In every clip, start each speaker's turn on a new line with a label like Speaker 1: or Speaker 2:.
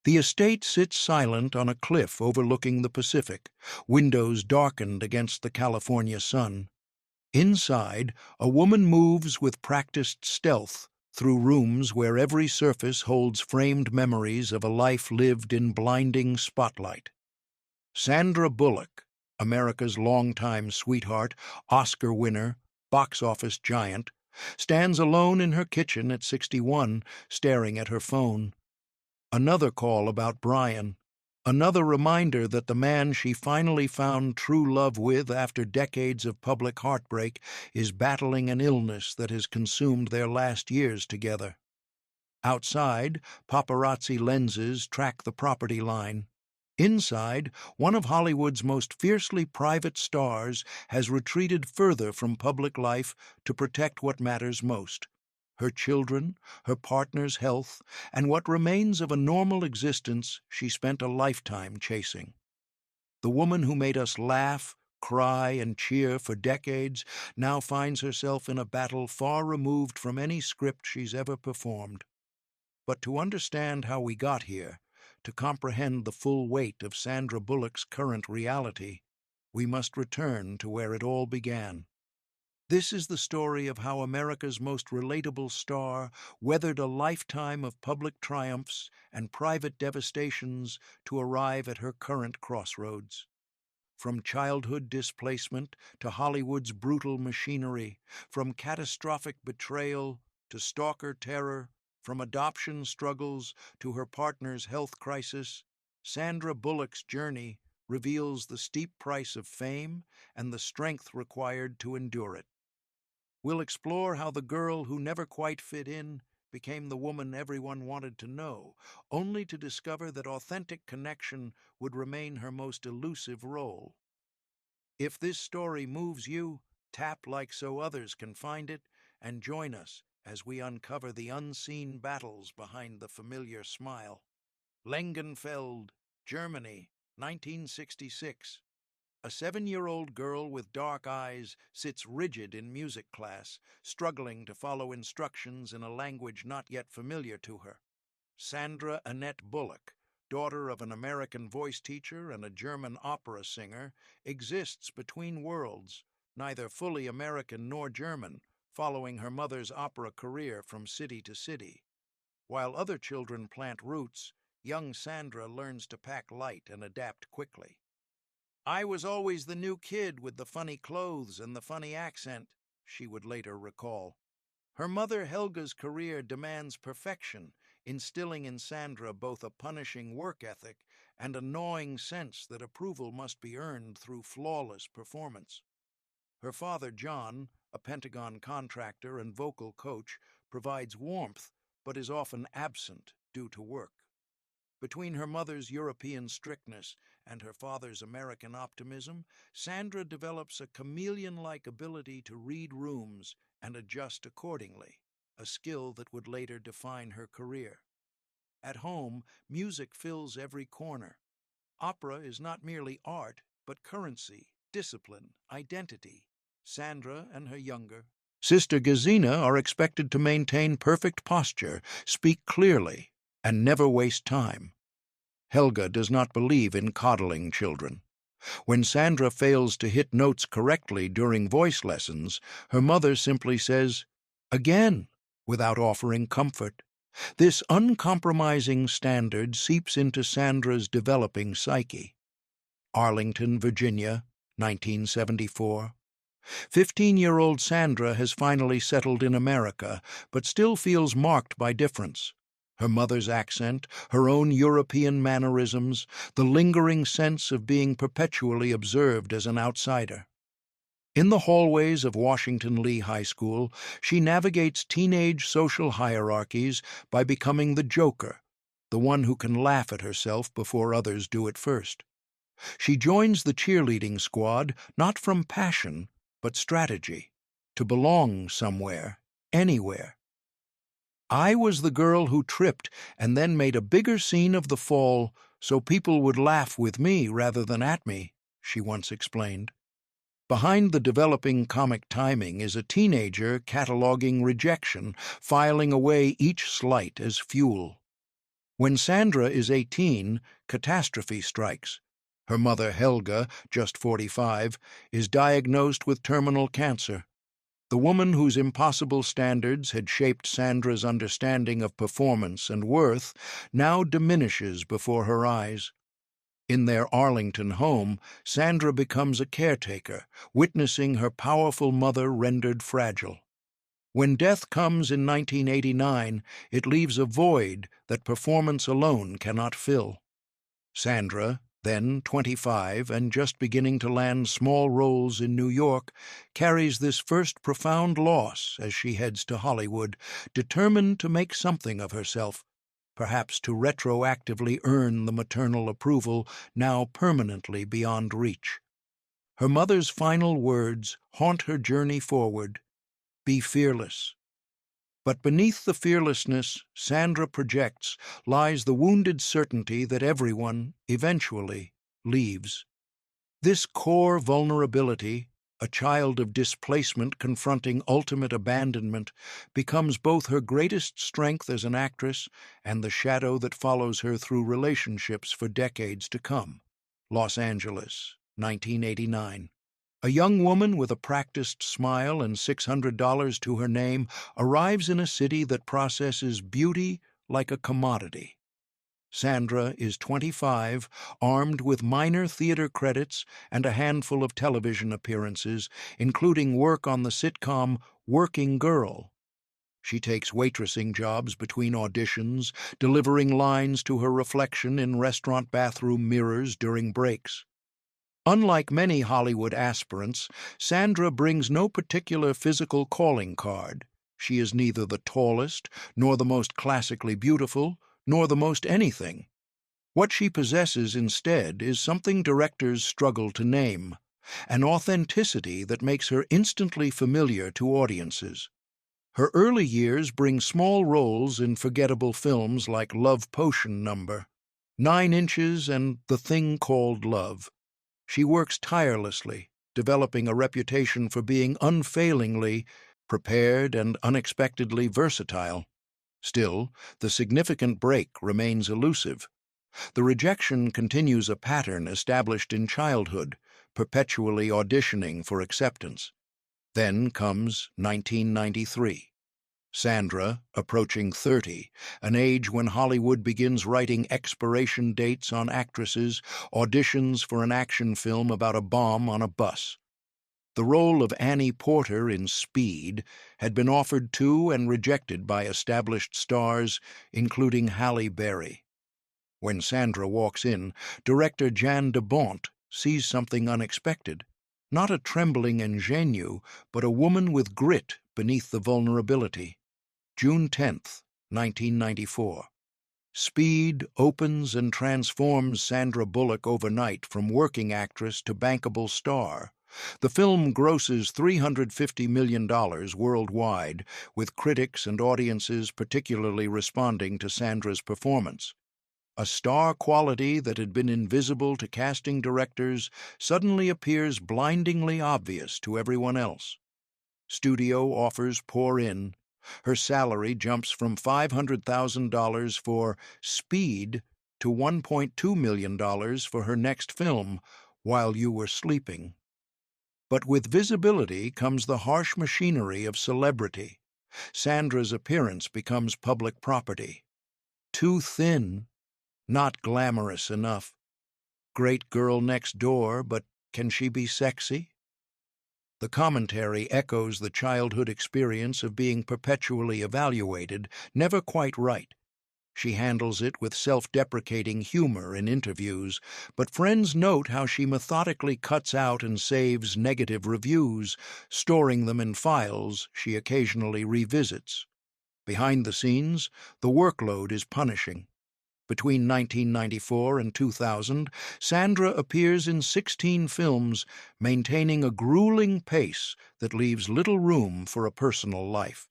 Speaker 1: The estate sits silent on a cliff overlooking the Pacific, windows darkened against the California sun. Inside, a woman moves with practiced stealth through rooms where every surface holds framed memories of a life lived in blinding spotlight. Sandra Bullock, America's longtime sweetheart, Oscar winner, box office giant, stands alone in her kitchen at 61, staring at her phone. Another call about Brian. Another reminder that the man she finally found true love with after decades of public heartbreak is battling an illness that has consumed their last years together. Outside, paparazzi lenses track the property line. Inside, one of Hollywood's most fiercely private stars has retreated further from public life to protect what matters most: her children, her partner's health, and what remains of a normal existence she spent a lifetime chasing. The woman who made us laugh, cry, and cheer for decades now finds herself in a battle far removed from any script she's ever performed. But to understand how we got here, to comprehend the full weight of Sandra Bullock's current reality, we must return to where it all began. This is the story of how America's most relatable star weathered a lifetime of public triumphs and private devastations to arrive at her current crossroads. From childhood displacement to Hollywood's brutal machinery, from catastrophic betrayal to stalker terror, from adoption struggles to her partner's health crisis, Sandra Bullock's journey reveals the steep price of fame and the strength required to endure it. We'll explore how the girl who never quite fit in became the woman everyone wanted to know, only to discover that authentic connection would remain her most elusive role. If this story moves you, tap like so others can find it, and join us as we uncover the unseen battles behind the familiar smile. Lengenfeld, Germany, 1966. A 7-year-old girl with dark eyes sits rigid in music class, struggling to follow instructions in a language not yet familiar to her. Sandra Annette Bullock, daughter of an American voice teacher and a German opera singer, exists between worlds, neither fully American nor German, following her mother's opera career from city to city. While other children plant roots, young Sandra learns to pack light and adapt quickly. "I was always the new kid with the funny clothes and the funny accent," she would later recall. Her mother Helga's career demands perfection, instilling in Sandra both a punishing work ethic and a gnawing sense that approval must be earned through flawless performance. Her father John, a Pentagon contractor and vocal coach, provides warmth but is often absent due to work. Between her mother's European strictness and her father's American optimism, Sandra develops a chameleon-like ability to read rooms and adjust accordingly, a skill that would later define her career. At home, music fills every corner. Opera is not merely art, but currency, discipline, identity. Sandra and her younger sister Gesine are expected to maintain perfect posture, speak clearly, and never waste time. Helga does not believe in coddling children. When Sandra fails to hit notes correctly during voice lessons, her mother simply says, "Again," without offering comfort. This uncompromising standard seeps into Sandra's developing psyche. Arlington, Virginia, 1974. 15-year-old Sandra has finally settled in America, but still feels marked by difference. Her mother's accent, her own European mannerisms, the lingering sense of being perpetually observed as an outsider. In the hallways of Washington Lee High School, she navigates teenage social hierarchies by becoming the joker, the one who can laugh at herself before others do it first. She joins the cheerleading squad not from passion, but strategy, to belong somewhere, anywhere. "I was the girl who tripped and then made a bigger scene of the fall so people would laugh with me rather than at me," she once explained. Behind the developing comic timing is a teenager cataloging rejection, filing away each slight as fuel. When Sandra is 18, catastrophe strikes. Her mother, Helga, just 45, is diagnosed with terminal cancer. The woman whose impossible standards had shaped Sandra's understanding of performance and worth now diminishes before her eyes. In their Arlington home, Sandra becomes a caretaker, witnessing her powerful mother rendered fragile. When death comes in 1989, it leaves a void that performance alone cannot fill. Sandra, then 25 and just beginning to land small roles in New York, carries this first profound loss as she heads to Hollywood, determined to make something of herself, perhaps to retroactively earn the maternal approval now permanently beyond reach. Her mother's final words haunt her journey forward: "Be fearless." But beneath the fearlessness Sandra projects lies the wounded certainty that everyone, eventually, leaves. This core vulnerability, a child of displacement confronting ultimate abandonment, becomes both her greatest strength as an actress and the shadow that follows her through relationships for decades to come. Los Angeles, 1989. A young woman with a practiced smile and $600 to her name arrives in a city that processes beauty like a commodity. Sandra is 25, armed with minor theater credits and a handful of television appearances, including work on the sitcom Working Girl. She takes waitressing jobs between auditions, delivering lines to her reflection in restaurant bathroom mirrors during breaks. Unlike many Hollywood aspirants, Sandra brings no particular physical calling card. She is neither the tallest, nor the most classically beautiful, nor the most anything. What she possesses instead is something directors struggle to name, an authenticity that makes her instantly familiar to audiences. Her early years bring small roles in forgettable films like Love Potion No. 9 Inches and The Thing Called Love. She works tirelessly, developing a reputation for being unfailingly prepared and unexpectedly versatile. Still, the significant break remains elusive. The rejection continues a pattern established in childhood, perpetually auditioning for acceptance. Then comes 1993. Sandra, approaching 30, an age when Hollywood begins writing expiration dates on actresses, auditions for an action film about a bomb on a bus. The role of Annie Porter in Speed had been offered to and rejected by established stars, including Halle Berry. When Sandra walks in, director Jan de Bont sees something unexpected. Not a trembling ingenue, but a woman with grit beneath the vulnerability. June 10th, 1994. Speed opens and transforms Sandra Bullock overnight from working actress to bankable star. The film grosses $350 million worldwide, with critics and audiences particularly responding to Sandra's performance. A star quality that had been invisible to casting directors suddenly appears blindingly obvious to everyone else. Studio offers pour in. Her salary jumps from $500,000 for Speed to $1.2 million for her next film, While You Were Sleeping. But with visibility comes the harsh machinery of celebrity. Sandra's appearance becomes public property. Too thin, not glamorous enough. Great girl next door, but can she be sexy? The commentary echoes the childhood experience of being perpetually evaluated, never quite right. She handles it with self-deprecating humor in interviews, but friends note how she methodically cuts out and saves negative reviews, storing them in files she occasionally revisits. Behind the scenes, the workload is punishing. Between 1994 and 2000, Sandra appears in 16 films, maintaining a grueling pace that leaves little room for a personal life.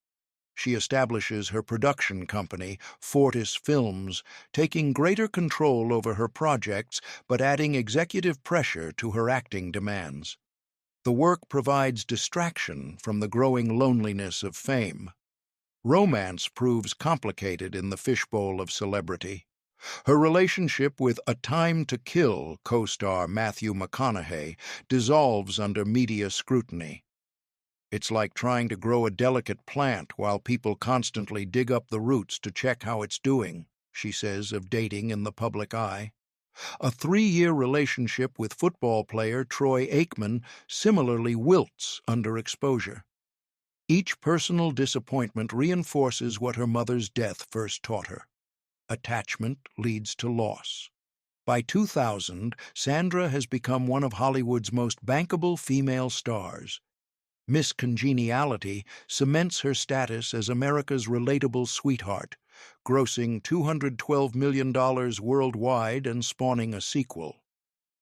Speaker 1: She establishes her production company, Fortis Films, taking greater control over her projects but adding executive pressure to her acting demands. The work provides distraction from the growing loneliness of fame. Romance proves complicated in the fishbowl of celebrity. Her relationship with A Time to Kill co-star Matthew McConaughey dissolves under media scrutiny. "It's like trying to grow a delicate plant while people constantly dig up the roots to check how it's doing," she says of dating in the public eye. A 3-year relationship with football player Troy Aikman similarly wilts under exposure. Each personal disappointment reinforces what her mother's death first taught her. Attachment leads to loss. By 2000, Sandra has become one of Hollywood's most bankable female stars. Miss Congeniality cements her status as America's relatable sweetheart, grossing $212 million worldwide and spawning a sequel.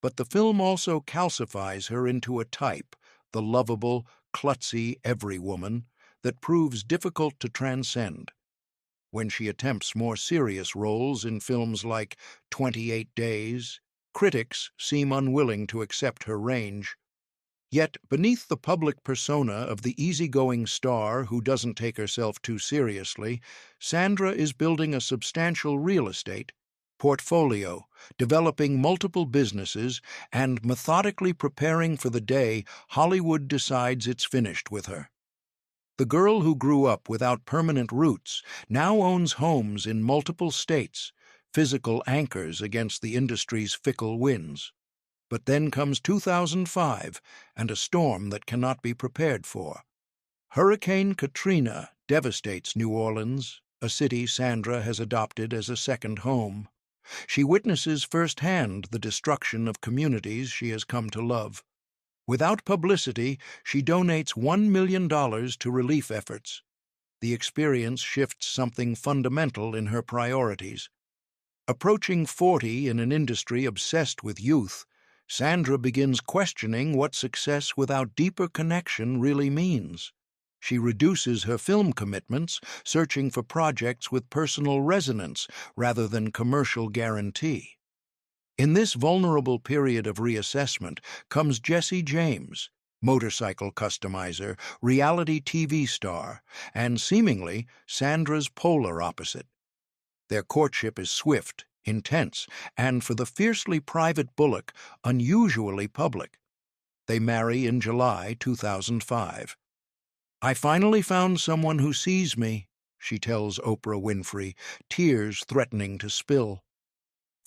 Speaker 1: But the film also calcifies her into a type, the lovable, klutzy everywoman, that proves difficult to transcend. When she attempts more serious roles in films like 28 Days, critics seem unwilling to accept her range. Yet, beneath the public persona of the easygoing star who doesn't take herself too seriously, Sandra is building a substantial real estate portfolio, developing multiple businesses, and methodically preparing for the day Hollywood decides it's finished with her. The girl who grew up without permanent roots now owns homes in multiple states, physical anchors against the industry's fickle winds. But then comes 2005 and a storm that cannot be prepared for. Hurricane Katrina devastates New Orleans, a city Sandra has adopted as a second home. She witnesses firsthand the destruction of communities she has come to love. Without publicity, she donates $1 million to relief efforts. The experience shifts something fundamental in her priorities. Approaching 40 in an industry obsessed with youth, Sandra begins questioning what success without deeper connection really means. She reduces her film commitments, searching for projects with personal resonance rather than commercial guarantee. In this vulnerable period of reassessment comes Jesse James, motorcycle customizer, reality TV star, and seemingly Sandra's polar opposite. Their courtship is swift, intense, and for the fiercely private Bullock, unusually public. They marry in July 2005. "I finally found someone who sees me," she tells Oprah Winfrey, tears threatening to spill.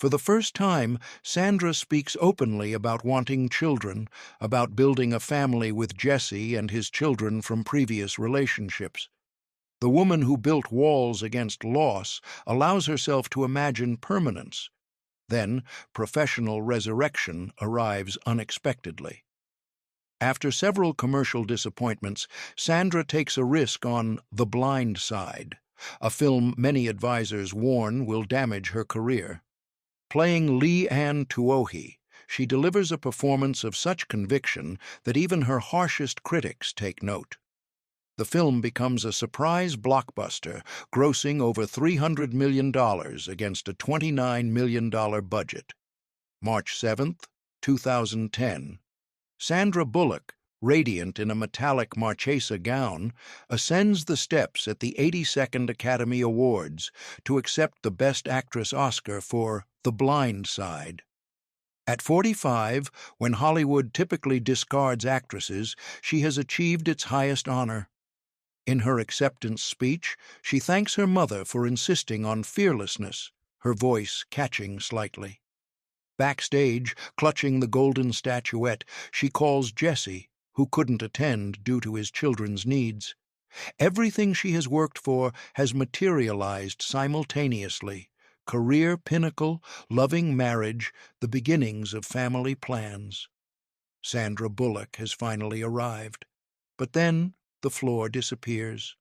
Speaker 1: For the first time, Sandra speaks openly about wanting children, about building a family with Jesse and his children from previous relationships. The woman who built walls against loss allows herself to imagine permanence. Then, professional resurrection arrives unexpectedly. After several commercial disappointments, Sandra takes a risk on The Blind Side, a film many advisors warn will damage her career. Playing Lee Ann Tuohy, she delivers a performance of such conviction that even her harshest critics take note. The film becomes a surprise blockbuster, grossing over $300 million against a $29 million budget. March 7, 2010. Sandra Bullock, radiant in a metallic Marchesa gown, ascends the steps at the 82nd Academy Awards to accept the Best Actress Oscar for The Blind Side. At 45, when Hollywood typically discards actresses, she has achieved its highest honor. In her acceptance speech, she thanks her mother for insisting on fearlessness, her voice catching slightly. Backstage, clutching the golden statuette, she calls Jesse, who couldn't attend due to his children's needs. Everything she has worked for has materialized simultaneously: career pinnacle, loving marriage, the beginnings of family plans. Sandra Bullock has finally arrived. But then the floor disappears.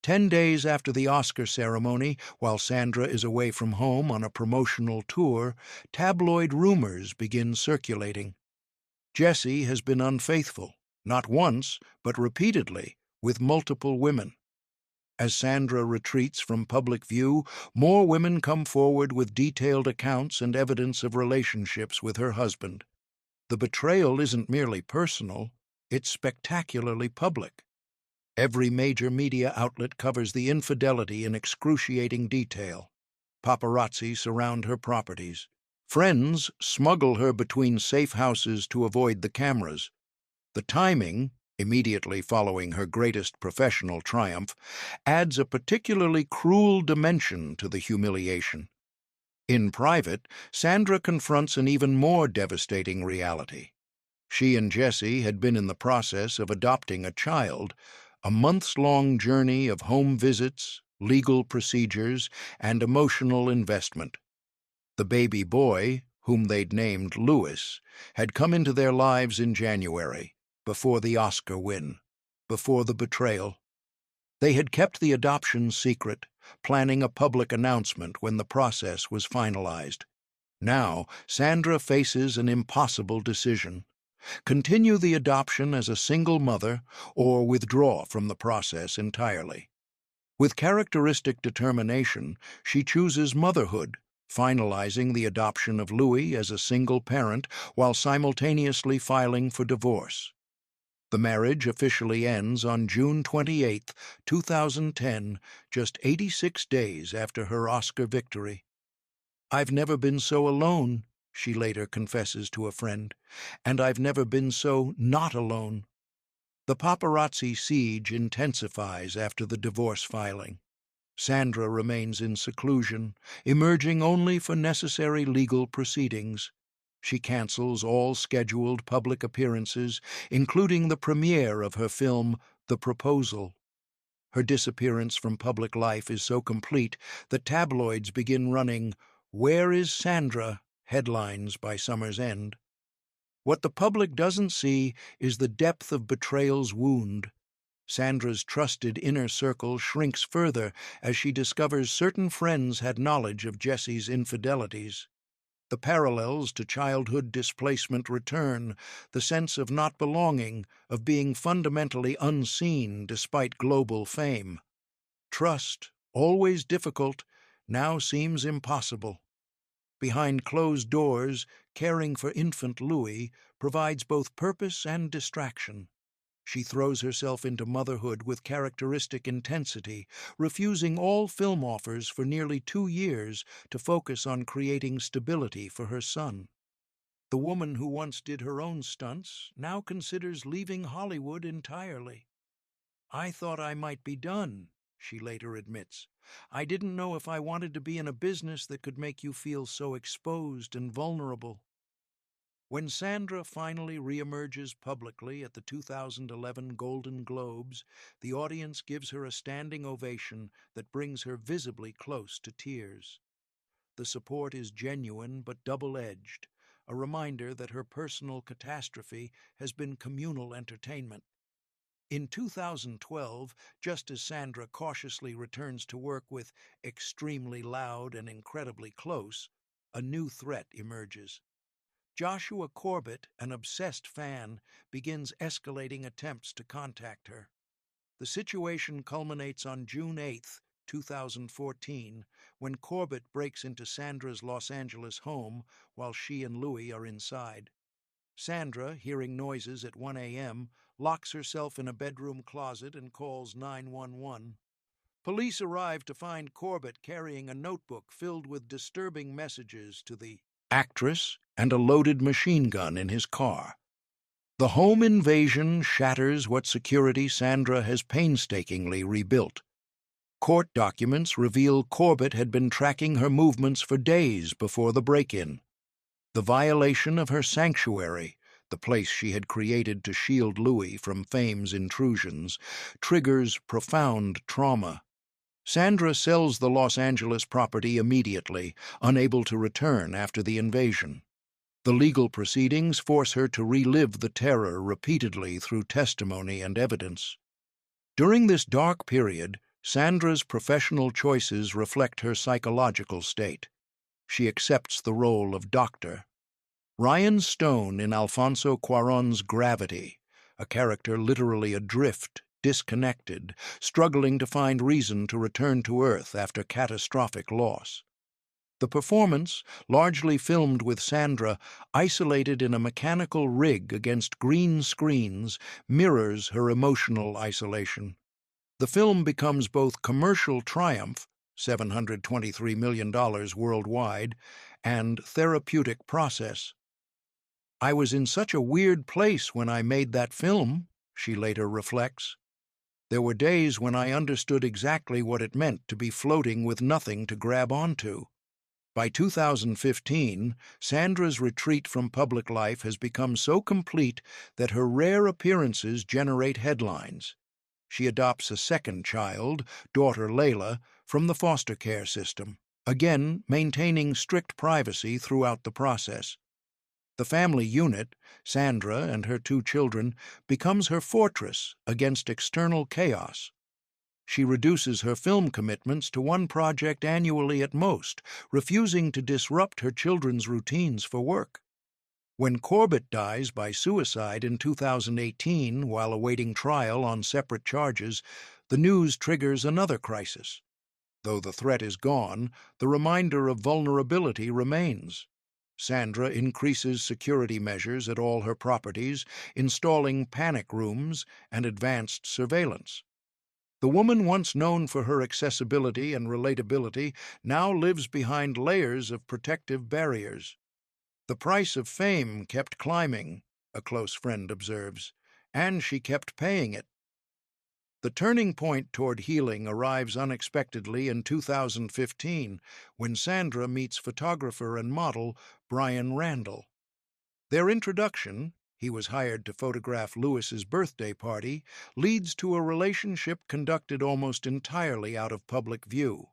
Speaker 1: 10 days after the Oscar ceremony, while Sandra is away from home on a promotional tour, tabloid rumors begin circulating. Jesse has been unfaithful, not once, but repeatedly, with multiple women. As Sandra retreats from public view, more women come forward with detailed accounts and evidence of relationships with her husband. The betrayal isn't merely personal, it's spectacularly public. Every major media outlet covers the infidelity in excruciating detail. Paparazzi surround her properties. Friends smuggle her between safe houses to avoid the cameras. The timing, immediately following her greatest professional triumph, adds a particularly cruel dimension to the humiliation. In private, Sandra confronts an even more devastating reality. She and Jesse had been in the process of adopting a child, a months-long journey of home visits, legal procedures, and emotional investment. The baby boy, whom they'd named Louis, had come into their lives in January, before the Oscar win, before the betrayal. They had kept the adoption secret, planning a public announcement when the process was finalized. Now, Sandra faces an impossible decision: continue the adoption as a single mother or withdraw from the process entirely. With characteristic determination, she chooses motherhood, finalizing the adoption of Louis as a single parent while simultaneously filing for divorce. The marriage officially ends on June 28, 2010, just 86 days after her Oscar victory. "I've never been so alone," she later confesses to a friend, "and I've never been so not alone." The paparazzi siege intensifies after the divorce filing. Sandra remains in seclusion, emerging only for necessary legal proceedings. She cancels all scheduled public appearances, including the premiere of her film, The Proposal. Her disappearance from public life is so complete that tabloids begin running "Where is Sandra?" headlines by summer's end. What the public doesn't see is the depth of betrayal's wound. Sandra's trusted inner circle shrinks further as she discovers certain friends had knowledge of Jesse's infidelities. The parallels to childhood displacement return, the sense of not belonging, of being fundamentally unseen despite global fame. Trust, always difficult, now seems impossible. Behind closed doors, caring for infant Louis provides both purpose and distraction. She throws herself into motherhood with characteristic intensity, refusing all film offers for nearly 2 years to focus on creating stability for her son. The woman who once did her own stunts now considers leaving Hollywood entirely. "I thought I might be done," she later admits. "I didn't know if I wanted to be in a business that could make you feel so exposed and vulnerable." When Sandra finally reemerges publicly at the 2011 Golden Globes, the audience gives her a standing ovation that brings her visibly close to tears. The support is genuine but double-edged, a reminder that her personal catastrophe has been communal entertainment. In 2012, just as Sandra cautiously returns to work with Extremely Loud and Incredibly Close, a new threat emerges. Joshua Corbett, an obsessed fan, begins escalating attempts to contact her. The situation culminates on June 8, 2014, when Corbett breaks into Sandra's Los Angeles home while she and Louis are inside. Sandra, hearing noises at 1 a.m., locks herself in a bedroom closet and calls 911. Police arrive to find Corbett carrying a notebook filled with disturbing messages to the actress and a loaded machine gun in his car. The home invasion shatters what security Sandra has painstakingly rebuilt. Court documents reveal Corbett had been tracking her movements for days before the break-in. The violation of her sanctuary, the place she had created to shield Louis from fame's intrusions, triggers profound trauma. Sandra sells the Los Angeles property immediately, unable to return after the invasion. The legal proceedings force her to relive the terror repeatedly through testimony and evidence. During this dark period, Sandra's professional choices reflect her psychological state. She accepts the role of doctor. Ryan Stone in Alfonso Cuarón's Gravity, a character literally adrift, disconnected, struggling to find reason to return to Earth after catastrophic loss. The performance, largely filmed with Sandra isolated in a mechanical rig against green screens, mirrors her emotional isolation. The film becomes both commercial triumph, $723 million worldwide, and therapeutic process. "I was in such a weird place when I made that film," she later reflects. "There were days when I understood exactly what it meant to be floating with nothing to grab onto." By 2015, Sandra's retreat from public life has become so complete that her rare appearances generate headlines. She adopts a second child, daughter Layla, from the foster care system, again maintaining strict privacy throughout the process. The family unit, Sandra and her two children, becomes her fortress against external chaos. She reduces her film commitments to one project annually at most, refusing to disrupt her children's routines for work. When Corbett dies by suicide in 2018 while awaiting trial on separate charges, the news triggers another crisis. Though the threat is gone, the reminder of vulnerability remains. Sandra increases security measures at all her properties, installing panic rooms and advanced surveillance. The woman once known for her accessibility and relatability now lives behind layers of protective barriers. "The price of fame kept climbing," a close friend observes, "and she kept paying it." The turning point toward healing arrives unexpectedly in 2015 when Sandra meets photographer and model Brian Randall. Their introduction, he was hired to photograph Lewis's birthday party, leads to a relationship conducted almost entirely out of public view.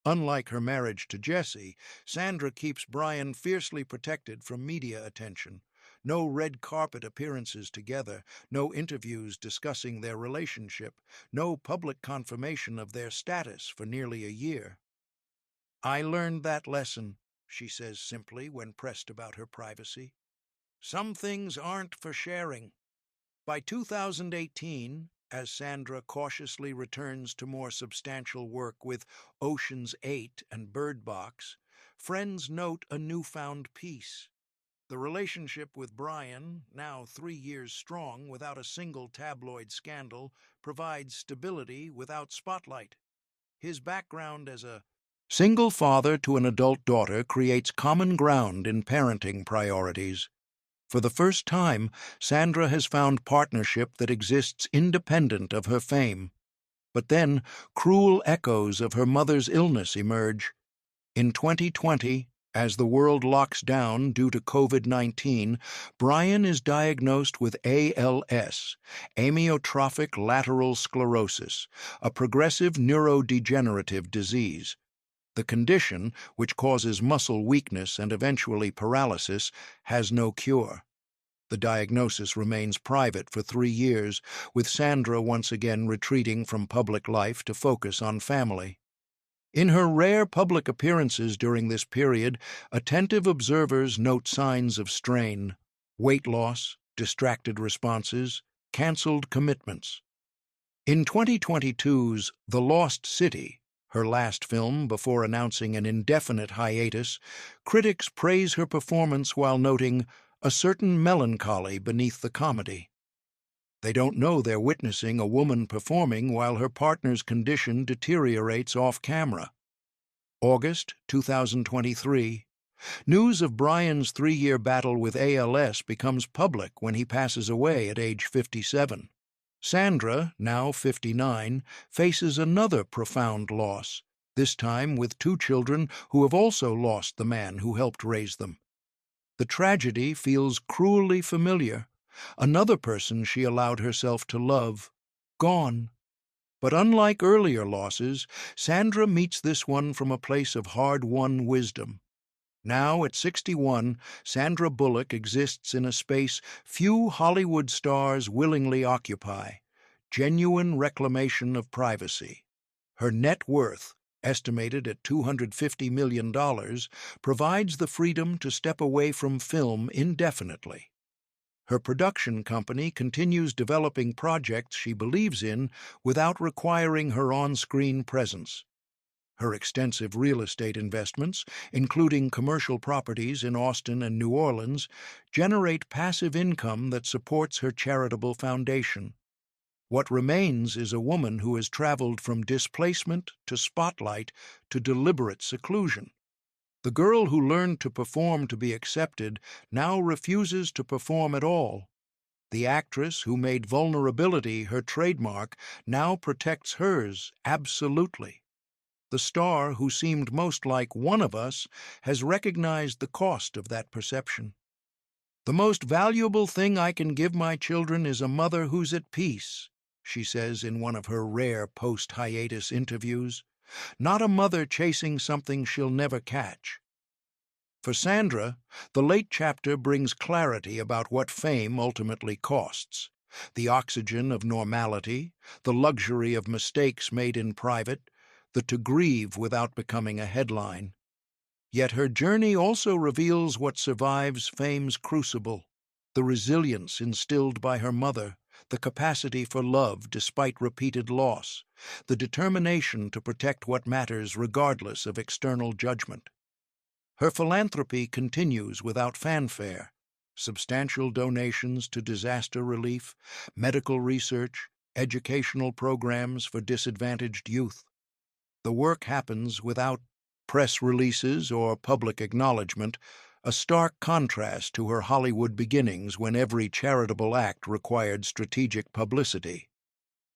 Speaker 1: Unlike her marriage to Jesse, Sandra keeps Brian fiercely protected from media attention. No red carpet appearances together, no interviews discussing their relationship, no public confirmation of their status for nearly a year. "I learned that lesson," she says simply when pressed about her privacy. "Some things aren't for sharing." By 2018, as Sandra cautiously returns to more substantial work with Ocean's 8 and Bird Box, friends note a newfound peace. The relationship with Brian, now 3 years strong without a single tabloid scandal, provides stability without spotlight. His background as a single father to an adult daughter creates common ground in parenting priorities. For the first time, Sandra has found partnership that exists independent of her fame. But then, cruel echoes of her mother's illness emerge. In 2020, as the world locks down due to COVID-19, Brian is diagnosed with ALS, amyotrophic lateral sclerosis, a progressive neurodegenerative disease. The condition, which causes muscle weakness and eventually paralysis, has no cure. The diagnosis remains private for 3 years, with Sandra once again retreating from public life to focus on family. In her rare public appearances during this period, attentive observers note signs of strain, weight loss, distracted responses, canceled commitments. In 2022's The Lost City, her last film before announcing an indefinite hiatus, critics praise her performance while noting a certain melancholy beneath the comedy. They don't know they're witnessing a woman performing while her partner's condition deteriorates off-camera. August 2023. News of Brian's 3-year battle with ALS becomes public when he passes away at age 57. Sandra, now 59, faces another profound loss, this time with two children who have also lost the man who helped raise them. The tragedy feels cruelly familiar. Another person she allowed herself to love, gone. But unlike earlier losses, Sandra meets this one from a place of hard-won wisdom. Now, at 61, Sandra Bullock exists in a space few Hollywood stars willingly occupy: genuine reclamation of privacy. Her net worth, estimated at $250 million, provides the freedom to step away from film indefinitely. Her production company continues developing projects she believes in without requiring her on-screen presence. Her extensive real estate investments, including commercial properties in Austin and New Orleans, generate passive income that supports her charitable foundation. What remains is a woman who has traveled from displacement to spotlight to deliberate seclusion. The girl who learned to perform to be accepted now refuses to perform at all. The actress who made vulnerability her trademark now protects hers absolutely. The star who seemed most like one of us has recognized the cost of that perception. "The most valuable thing I can give my children is a mother who's at peace," she says in one of her rare post-hiatus interviews. "Not a mother chasing something she'll never catch." For Sandra, the late chapter brings clarity about what fame ultimately costs: the oxygen of normality, the luxury of mistakes made in private, the to grieve without becoming a headline. Yet her journey also reveals what survives fame's crucible: the resilience instilled by her mother, the capacity for love despite repeated loss, the determination to protect what matters regardless of external judgment. Her philanthropy continues without fanfare: substantial donations to disaster relief, medical research, educational programs for disadvantaged youth. The work happens without press releases or public acknowledgement, a stark contrast to her Hollywood beginnings when every charitable act required strategic publicity.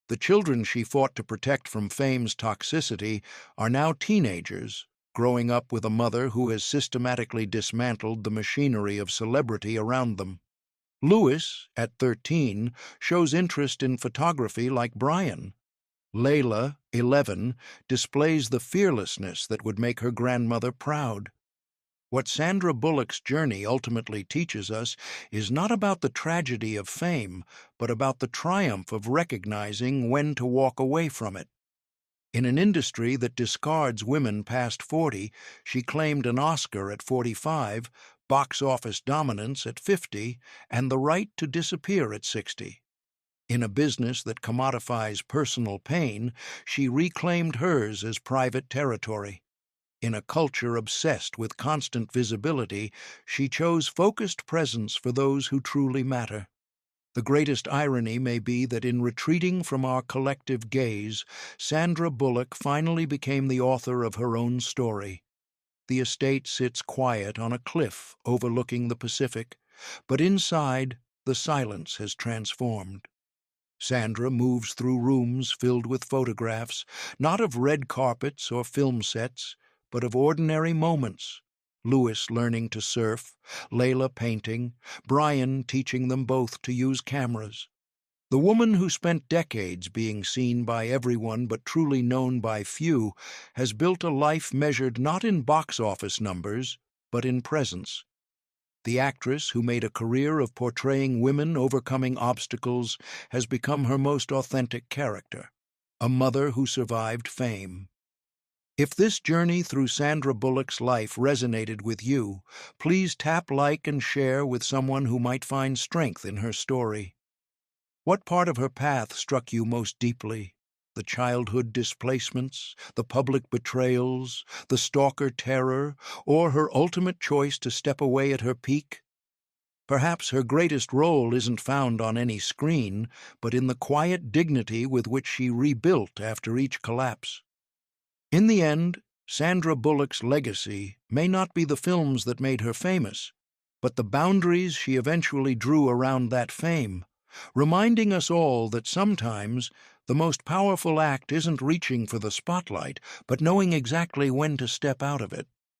Speaker 1: The children she fought to protect from fame's toxicity are now teenagers, growing up with a mother who has systematically dismantled the machinery of celebrity around them. Lewis, at 13, shows interest in photography like Brian. Layla, 11, displays the fearlessness that would make her grandmother proud. What Sandra Bullock's journey ultimately teaches us is not about the tragedy of fame, but about the triumph of recognizing when to walk away from it. In an industry that discards women past 40, she claimed an Oscar at 45, box office dominance at 50, and the right to disappear at 60. In a business that commodifies personal pain, she reclaimed hers as private territory. In a culture obsessed with constant visibility, she chose focused presence for those who truly matter. The greatest irony may be that in retreating from our collective gaze, Sandra Bullock finally became the author of her own story. The estate sits quiet on a cliff overlooking the Pacific, but inside, the silence has transformed. Sandra moves through rooms filled with photographs, not of red carpets or film sets, but of ordinary moments: Lewis learning to surf, Layla painting, Brian teaching them both to use cameras. The woman who spent decades being seen by everyone but truly known by few has built a life measured not in box office numbers, but in presence. The actress who made a career of portraying women overcoming obstacles has become her most authentic character: a mother who survived fame. If this journey through Sandra Bullock's life resonated with you, please tap like and share with someone who might find strength in her story. What part of her path struck you most deeply? The childhood displacements, the public betrayals, the stalker terror, or her ultimate choice to step away at her peak? Perhaps her greatest role isn't found on any screen, but in the quiet dignity with which she rebuilt after each collapse. In the end, Sandra Bullock's legacy may not be the films that made her famous, but the boundaries she eventually drew around that fame, reminding us all that sometimes the most powerful act isn't reaching for the spotlight, but knowing exactly when to step out of it.